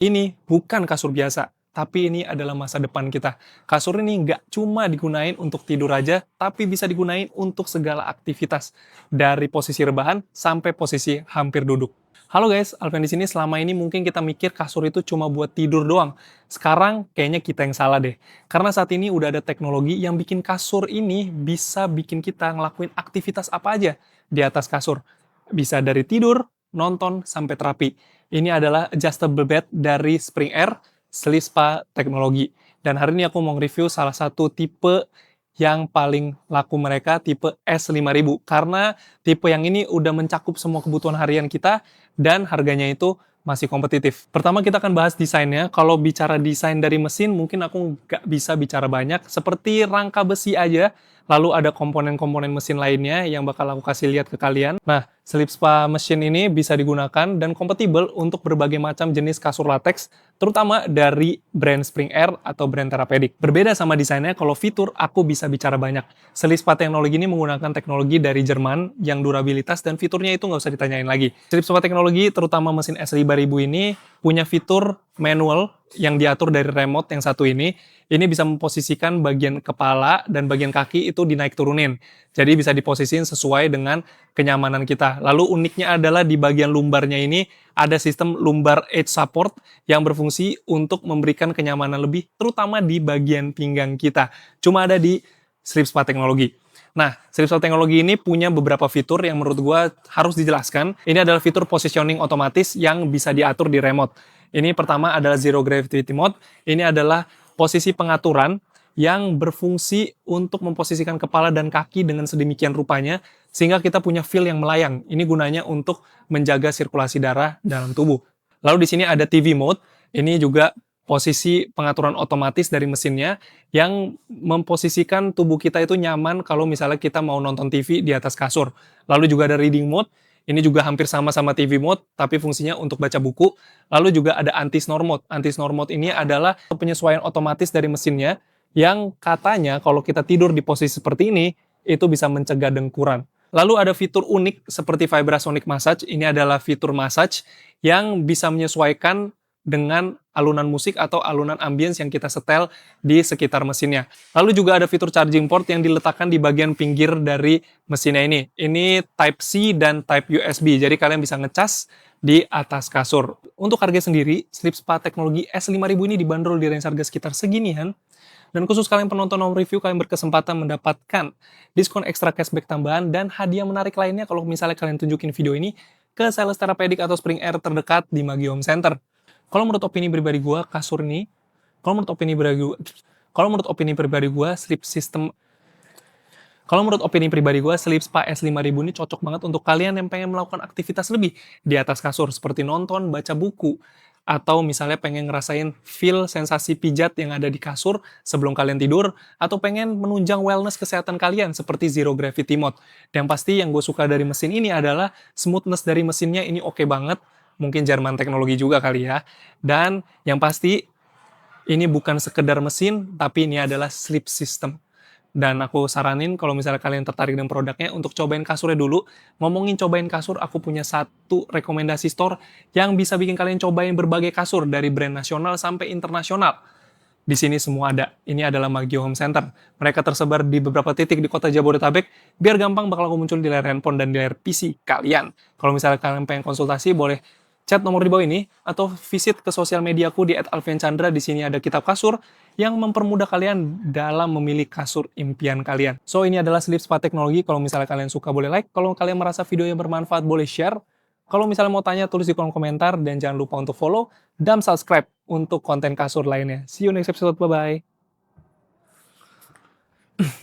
Ini bukan kasur biasa, tapi ini adalah masa depan kita. Kasur ini nggak cuma digunain untuk tidur aja, tapi bisa digunain untuk segala aktivitas. Dari posisi rebahan sampai posisi hampir duduk. Halo guys, Alven di sini. Selama ini mungkin kita mikir kasur itu cuma buat tidur doang. Sekarang kayaknya kita yang salah deh. Karena saat ini udah ada teknologi yang bikin kasur ini bisa bikin kita ngelakuin aktivitas apa aja di atas kasur. Bisa dari tidur, nonton, sampai terapi. Ini adalah adjustable bed dari Spring Air Sleep Spa Teknologi. Dan hari ini aku mau review salah satu tipe yang paling laku mereka, tipe S5000. Karena tipe yang ini udah mencakup semua kebutuhan harian kita dan harganya itu masih kompetitif. Pertama kita akan bahas desainnya. Kalau bicara desain dari mesin, mungkin aku nggak bisa bicara banyak. Seperti rangka besi aja, lalu ada komponen-komponen mesin lainnya yang bakal aku kasih lihat ke kalian. Nah, Sleep Spa Machine ini bisa digunakan dan kompatibel untuk berbagai macam jenis kasur latex, terutama dari brand Spring Air atau brand Therapeutic. Berbeda sama desainnya, kalau fitur aku bisa bicara banyak. Sleep Spa Teknologi ini menggunakan teknologi dari Jerman yang durabilitas dan fiturnya itu nggak usah ditanyain lagi. Sleep Spa Teknologi, terutama mesin S5000 ini, punya fitur manual yang diatur dari remote yang satu ini bisa memposisikan bagian kepala dan bagian kaki itu dinaik turunin. Jadi bisa diposisiin sesuai dengan kenyamanan kita. Lalu uniknya adalah di bagian lumbarnya ini ada sistem lumbar edge support yang berfungsi untuk memberikan kenyamanan lebih, terutama di bagian pinggang kita. Cuma ada di Sleep Spa Teknologi. Nah, Sleep Spa Teknologi ini punya beberapa fitur yang menurut gue harus dijelaskan. Ini adalah fitur positioning otomatis yang bisa diatur di remote. Ini pertama adalah Zero Gravity Mode. Ini adalah posisi pengaturan yang berfungsi untuk memposisikan kepala dan kaki dengan sedemikian rupanya, sehingga kita punya feel yang melayang. Ini gunanya untuk menjaga sirkulasi darah dalam tubuh. Lalu di sini ada TV Mode. Ini juga posisi pengaturan otomatis dari mesinnya yang memposisikan tubuh kita itu nyaman kalau misalnya kita mau nonton TV di atas kasur. Lalu juga ada Reading Mode. Ini juga hampir sama TV Mode, tapi fungsinya untuk baca buku. Lalu juga ada Anti-Snore Mode. Anti-Snore Mode ini adalah penyesuaian otomatis dari mesinnya yang katanya kalau kita tidur di posisi seperti ini, itu bisa mencegah dengkuran. Lalu ada fitur unik seperti Vibrasonic Massage. Ini adalah fitur massage yang bisa menyesuaikan dengan alunan musik atau alunan ambience yang kita setel di sekitar mesinnya. Lalu juga ada fitur charging port yang diletakkan di bagian pinggir dari mesinnya ini. Ini Type-C dan Type-USB, jadi kalian bisa ngecas di atas kasur. Untuk harga sendiri, Sleep Spa Teknologi S5000 ini dibanderol di range harga sekitar seginian. Dan khusus kalian penonton home review, kalian berkesempatan mendapatkan diskon ekstra cashback tambahan dan hadiah menarik lainnya kalau misalnya kalian tunjukin video ini ke sales Therapeutic atau Spring Air terdekat di Magi Home Center. Kalau menurut opini pribadi gue, kasur ini, kalau menurut opini pribadi gue, Sleep Spa S5000 ini cocok banget untuk kalian yang pengen melakukan aktivitas lebih di atas kasur, seperti nonton, baca buku, atau misalnya pengen ngerasain feel sensasi pijat yang ada di kasur sebelum kalian tidur, atau pengen menunjang wellness kesehatan kalian seperti Zero Gravity Mode. Dan pasti yang gue suka dari mesin ini adalah smoothness dari mesinnya ini oke banget, mungkin Jerman teknologi juga kali ya. Dan yang pasti ini bukan sekedar mesin, tapi ini adalah sleep system. Dan aku saranin kalau misalnya kalian tertarik dengan produknya untuk cobain kasurnya dulu. Ngomongin cobain kasur, aku punya satu rekomendasi store yang bisa bikin kalian cobain berbagai kasur dari brand nasional sampai internasional. Di sini semua ada. Ini adalah Magi Home Center. Mereka tersebar di beberapa titik di kota Jabodetabek. Biar gampang bakal aku muncul di layar handphone dan di layar PC kalian. Kalau misalnya kalian pengen konsultasi, boleh chat nomor di bawah ini atau visit ke sosial mediaku di @alfianchandra. Di sini ada kitab kasur yang mempermudah kalian dalam memilih kasur impian kalian. So, ini adalah Sleep Spa Teknologi. Kalau misalnya kalian suka boleh like. Kalau kalian merasa video yang bermanfaat boleh share. Kalau misalnya mau tanya tulis di kolom komentar dan jangan lupa untuk follow dan subscribe untuk konten kasur lainnya. See you next episode. Bye bye.